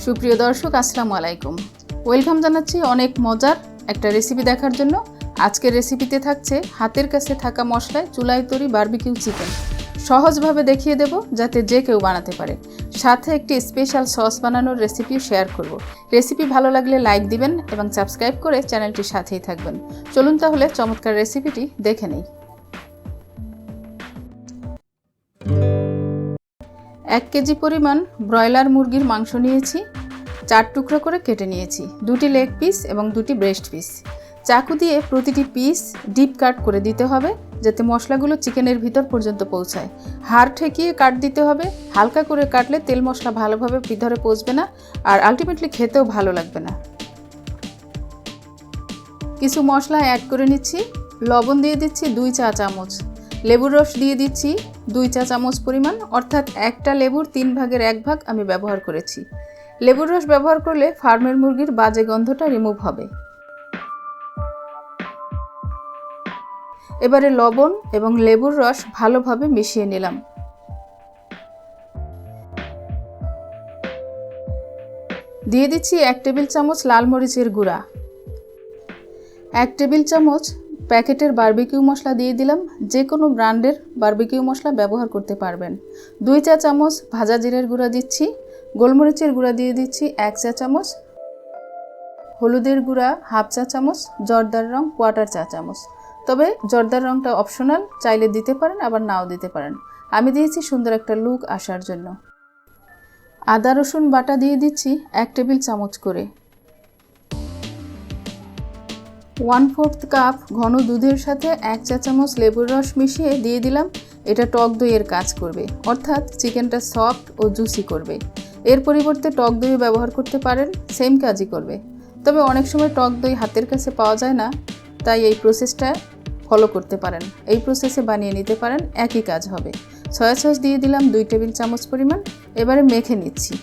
সুপ্রিয় দর্শক আসসালামু আলাইকুম। ওয়েলকাম জানাচ্ছি অনেক মজার একটা রেসিপি দেখার জন্য। আজকের রেসিপিতে থাকছে হাতের কাছে থাকা মশলায় চুলায় তৈরি বারবিকিউ চিকেন। সহজভাবে দেখিয়ে দেব যাতে যে কেউ বানাতে পারে। সাথে একটি স্পেশাল সস বানানোর রেসিপিও শেয়ার করব। রেসিপি ভালো লাগলে লাইক দিবেন এবং সাবস্ক্রাইব করে চ্যানেলটির সাথেই থাকবেন। চলুন তাহলে চমৎকার রেসিপিটি দেখে নেই। 1 কেজি পরিমাণ ব্রয়লার মুরগির মাংস নিয়েছি, 4 টুকরো করে কেটে নিয়েছি, 2টি লেগ পিস এবং 2টি ব্রেস্ট পিস। চাকু দিয়ে প্রতিটি পিস ডিপ কাট করে দিতে হবে যাতে মশলাগুলো চিকেনের ভিতর পর্যন্ত পৌঁছায়। হাড় ঠেকিয়ে কাট দিতে হবে। হালকা করে কাটলে তেল মশলা ভালোভাবে ভিতরে পৌঁছবে না আর আলটিমেটলি খেতেও ভালো লাগবে না। কিছু মশলা অ্যাড করে নিচ্ছি। লবণ দিয়ে দিচ্ছি 2 চা চামচ, লেবুর রস দিয়ে দিচ্ছি 2 চা চামচ পরিমাণ, অর্থাৎ একটা লেবুর 3 ভাগের 1 ভাগ আমি ব্যবহার করেছি। লেবুর রস ব্যবহার করলে ফার্মের মুরগির বাজে গন্ধটা রিমুভ হবে। এবারে লবণ এবং লেবুর রস ভালোভাবে মিশিয়ে নিলাম। দিয়ে দিচ্ছি 1 টেবিল চামচ লাল মরিচের গুঁড়া, 1 টেবিল চামচ প্যাকেটের বারবিকিউ মশলা দিয়ে দিলাম। যে কোনো ব্র্যান্ডের বারবিকিউ মশলা ব্যবহার করতে পারবেন। 2 চা চামচ ভাজা জিরের গুঁড়া দিচ্ছি, গোলমরিচের গুঁড়া দিয়ে দিচ্ছি 1 চা চামচ, হলুদের গুঁড়া 1/2 চা চামচ, জর্দার রং 1/4 চা চামচ। তবে জর্দার রংটা অপশনাল, চাইলে দিতে পারেন আবার নাও দিতে পারেন। আমি দিয়েছি সুন্দর একটা লুক আসার জন্য। আদা রসুন বাটা দিয়ে দিচ্ছি 1 টেবিল চামচ করে। 1/4 কাপ ঘন দুধের সাথে 1 চা চামচ লেবুর রস মিশিয়ে দিয়ে দিলাম। এটা টক দইয়ের কাজ করবে, অর্থাৎ চিকেনটা সফট ও জুসি করবে। এর পরিবর্তে টক দই ব্যবহার করতে পারেন, সেম কাজই করবে। তবে অনেক সময় টক দই হাতের কাছে পাওয়া যায় না, তাই এই প্রসেসটা ফলো করতে পারেন। এই প্রসেসে বানিয়ে নিতে পারেন, একই কাজ হবে। সয়া সস দিয়ে দিলাম 2 টেবিল চামচ পরিমাণ। এবারে মেখে নিচ্ছি।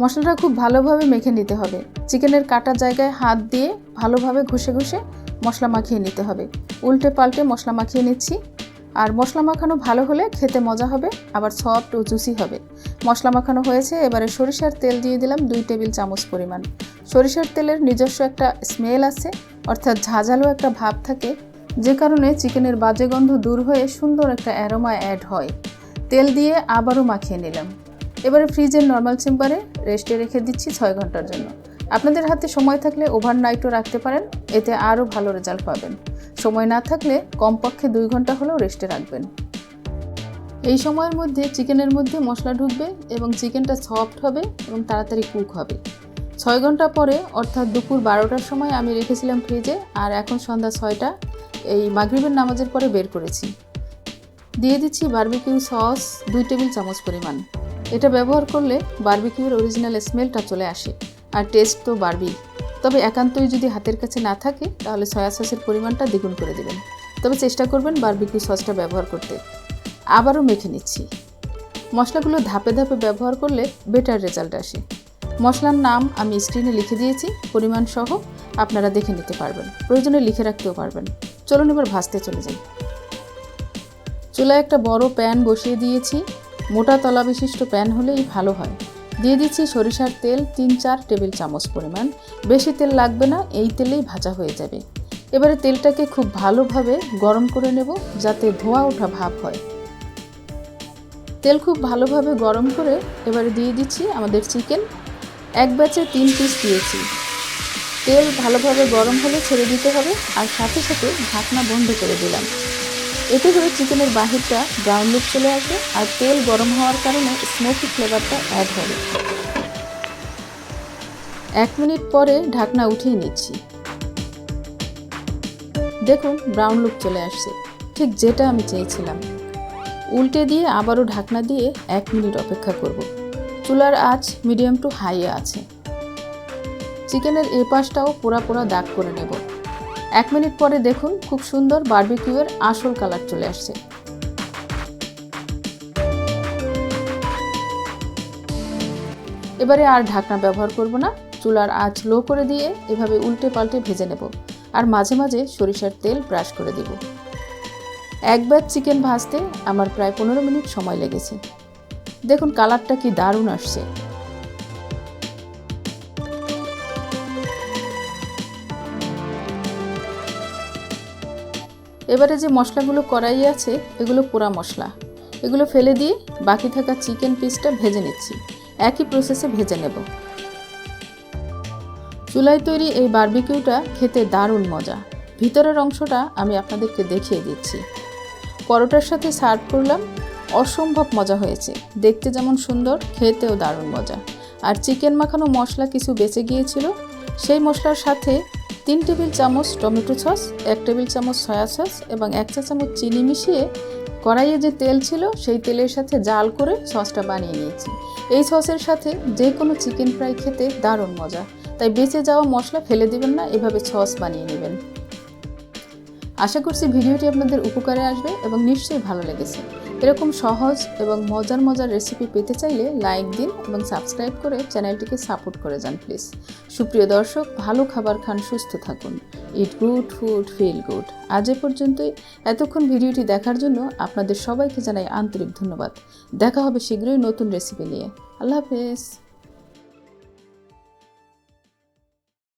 মশলাটা খুব ভালোভাবে মেখে নিতে হবে। চিকেনের কাটা জায়গায় হাত দিয়ে ভালোভাবে ঘষে ঘষে মশলা মাখিয়ে নিতে হবে। উল্টে পাল্টে মশলা মাখিয়ে নিচ্ছি। আর মশলা মাখানো ভালো হলে খেতে মজা হবে, আবার সফট ও জুসি হবে। মশলা মাখানো হয়েছে। এবারে সরিষার তেল দিয়ে দিলাম 2 টেবিল চামচ পরিমাণ। সরিষার তেলের নিজস্ব একটা স্মেল আছে, অর্থাৎ ঝাঁঝালো একটা ভাব থাকে, যে কারণে চিকেনের বাজে গন্ধ দূর হয়ে সুন্দর একটা অ্যারোমা অ্যাড হয়। তেল দিয়ে আবারও মাখিয়ে নিলাম। এবারে ফ্রিজের নর্মাল চেম্বারে রেস্টে রেখে দিচ্ছি 6 ঘন্টার জন্য। আপনাদের হাতে সময় থাকলে ওভারনাইটও রাখতে পারেন, এতে আরও ভালো রেজাল্ট পাবেন। সময় না থাকলে কমপক্ষে 2 ঘন্টা হলেও রেস্টে রাখবেন। এই সময়ের মধ্যে চিকেনের মধ্যে মশলা ঢুকবে এবং চিকেনটা সফট হবে এবং তাড়াতাড়ি কুক হবে। 6 ঘন্টা পরে, অর্থাৎ দুপুর 12টার সময় আমি রেখেছিলাম ফ্রিজে, আর এখন সন্ধ্যা 6টা, এই মাগরিবের নামাজের পরে বের করেছি। দিয়ে দিচ্ছি বারবিকিউ সস 2 টেবিল চামচ পরিমাণ। এটা ব্যবহার করলে বারবিকিউর অরিজিনাল স্মেলটা চলে আসে, আর টেস্ট তো বাড়বেই। তবে একান্তই যদি হাতের কাছে না থাকে তাহলে সয়া সসের পরিমাণটা দ্বিগুণ করে দেবেন। তবে চেষ্টা করবেন বারবিকিউ সসটা ব্যবহার করতে। আবারও মেখে নিচ্ছি। মশলাগুলো ধাপে ধাপে ব্যবহার করলে বেটার রেজাল্ট আসে। মশলার নাম আমি স্ক্রিনে লিখে দিয়েছি, পরিমাণ সহ আপনারা দেখে নিতে পারবেন, প্রয়োজনে লিখে রাখতেও পারবেন। চলুন এবার ভাজতে চলে যাই। চুলায় একটা বড় প্যান বসিয়ে দিয়েছি। মোটা তলা বিশিষ্ট প্যান হলেই ভালো হয়। দিয়ে দিচ্ছি সরিষার তেল 3-4 টেবিল চামচ পরিমাণ। বেশি তেল লাগবে না, এই তেলেই ভাজা হয়ে যাবে। এবারে তেলটাকে খুব ভালোভাবে গরম করে নেব যাতে ধোঁয়া ওঠা ভাব হয়। তেল খুব ভালোভাবে গরম করে এবারে দিয়ে দিচ্ছি আমাদের চিকেন। 1 ব্যাচে 3 পিস দিয়েছি। তেল ভালোভাবে গরম হলে ছেড়ে দিতে হবে, আর সাথে সাথে ঢাকনা বন্ধ করে দিলাম। এতে করে চিকেনের বাহিরটা ব্রাউন লুক চলে আসবে, আর তেল গরম হওয়ার কারণে স্মোকি ফ্লেভারটা অ্যাড হবে। 1 মিনিট পরে ঢাকনা উঠিয়ে নিচ্ছি। দেখুন ব্রাউন লুক চলে আসছে, ঠিক যেটা আমি চেয়েছিলাম। উল্টে দিয়ে আবারও ঢাকনা দিয়ে 1 মিনিট অপেক্ষা করব। চুলার আঁচ মিডিয়াম টু হাইয়ে আছে। চিকেনের এই পাশটাও পোড়া পোড়া দাগ করে নেব। 1 মিনিট পরে দেখুন খুব সুন্দর বারবিকিউয়ের আসল কালার চলে আসছে। এবারে আর ঢাকনা ব্যবহার করব না। চুলার আঁচ লো করে দিয়ে এভাবে উল্টে পাল্টে ভেজে নেব, আর মাঝে মাঝে সরিষার তেল ব্রাশ করে দেব। 1 ব্যাচ চিকেন ভাজতে আমার প্রায় 15 মিনিট সময় লেগেছে। দেখুন কালারটা কি দারুণ আসছে। এবারে যে মশলাগুলো কড়াইয়ে আছে এগুলো পোড়া মশলা, এগুলো ফেলে দিয়ে বাকি থাকা চিকেন পিসটা ভেজে নিচ্ছি। একই প্রসেসে ভেজে নেব। চুলায় তৈরি এই বারবিকিউটা খেতে দারুণ মজা। ভিতরের অংশটা আমি আপনাদেরকে দেখিয়ে দিচ্ছি। পরোটার সাথে সার্ভ করলাম, অসম্ভব মজা হয়েছে। দেখতে যেমন সুন্দর, খেতেও দারুণ মজা। আর চিকেন মাখানো মশলা কিছু বেঁচে গিয়েছিল, সেই মশলার সাথে 3 টেবিল চামচ টমেটো সস, 1 টেবিল চামচ সয়া সস এবং 1 চা চামচ চিনি মিশিয়ে কড়াইয়ে যে তেল ছিল সেই তেলের সাথে জাল করে সসটা বানিয়ে নিয়েছি। এই সসের সাথে যে কোনো চিকেন ফ্রাই খেতে দারুণ মজা। তাই বেঁচে যাওয়া মশলা ফেলে দিবেন না, এভাবে সস বানিয়ে নেবেন। আশা করছি ভিডিওটি আপনাদের উপকারে আসবে এবং নিশ্চয়ই ভালো লেগেছে। এরকম সহজ এবং মজার রেসিপি পেতে চাইলে লাইক দিন এবং সাবস্ক্রাইব করে চ্যানেলটিকে সাপোর্ট করে যান প্লিজ। সুপ্রিয় দর্শক, ভালো খাবার খান, সুস্থ থাকুন। It good food, feel good. আজ এ পর্যন্তই। এতক্ষণ ভিডিওটি দেখার জন্য আপনাদের সবাইকে জানাই আন্তরিক ধন্যবাদ। দেখা হবে শীঘ্রই নতুন রেসিপি নিয়ে। আল্লাহ হাফেজ।